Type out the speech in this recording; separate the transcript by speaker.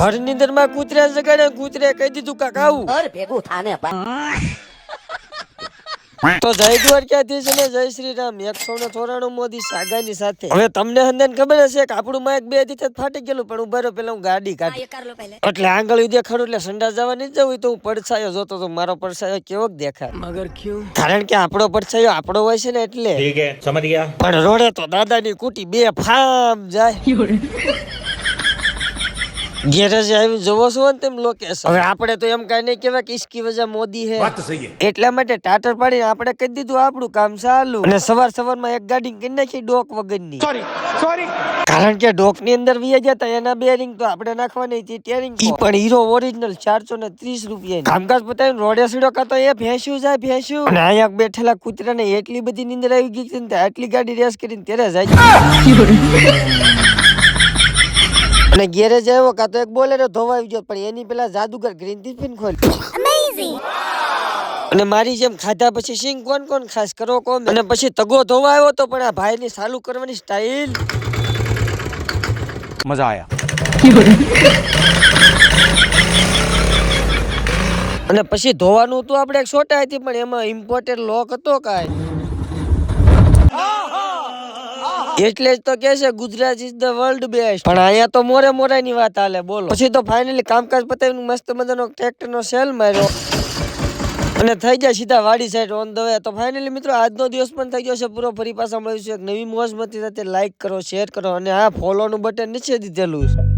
Speaker 1: ભર નીંદર માં કૂતરા જગાડે, કૂતરે કહી દીધું કાકા આવું
Speaker 2: ઘર ભેગું થાને
Speaker 1: તો જય દ્વારકાધીશ અને જય શ્રી રામ। 194 મોદી સાગાની સાથે હવે તમને હંદન ખબર હશે કે આપણું માઈક બે દી ફાટી ગયેલું, પણ ઉભા રહ્યો પેલા હું ગાડી કાઢી એટલે આંગળી દેખાડું એટલે સંડાસ જવા નહીં જવું તો હું પડછાયો જોતો તો મારો પડછાયો કેવો દેખાય મગર ક્યું, કારણ કે આપણો પડછાયો આપણો હોય છે ને એટલે ઠીક હે સમજ ગયા, પણ રોડે તો દાદાની કુટી બે ફામ જાય ગેરેજ આવી જોવો છો ને તેમ લોકેશન। હવે આપણે તો એમ કઈ નહીં કેવાય કે ઇસકી વજહ મોદી હે, વાત સહી હે, એટલા માટે ટાટર પાડીને આપણે કહી દીધું આપણું કામ ચાલુ। અને સવારમાં એક ગાડી કરી નાખી ડોક વગરની, સોરી કારણ કે ડોક ની અંદર વી જતા એના બેરિંગ તો આપણે નાખવાની હતી ટેરિંગ, ઈ પણ હીરો ઓરિજિનલ 430 રૂપિયા કામકાજ પતાવીને રોડે સીડો કાતો એ ભેંસ્યું જાય ભેંસ્યું, અને અહીંયા બેઠેલા કૂતરાને એટલી બધી નીંદર આવી ગઈ કે આટલી ગાડી રેસ કરીને ત્યારે જાય અને ગેરેજ આવ્યો કાતો એક બોલેરો ધોવાઈ ગયો, પણ એની પેલા જાદુગર ગ્રીન ટિફિન ખોલ અને મારી જેમ ખાધા પછી સિંગ કોણ કોણ ખાસ કરો કોમ, અને પછી તગો ધોવા આવ્યો તો પણ આ ભાઈ ની ચાલુ કરવાની સ્ટાઈલ મજા આયા। અને પછી ધોવાનું તો આપણે એક છોટા હતી પણ એમાં ઇમ્પોર્ટેડ લોક હતો કાઈ, એટલે જ તો કે છે Gujarat is the world best, પણ અહીંયા તો મોરે ની વાત હાલે બોલો। પછી તો ફાઇનલી કામકાજ પતાવીને મસ્ત મજાનો ટ્રેક્ટર નો સેલ માર્યો અને થઈ જાય સીધા વાડી સાઈડ ઓન ધ વે। તો ફાઇનલી મિત્રો આજનો દિવસ પણ થઈ ગયો છે પૂરો, ફરી પાછા મળીશું એક નવી મોજ મસ્તી સાથે। લાઈક કરો, શેર કરો અને આ ફોલો નું બટન નીચે દીધેલું છે।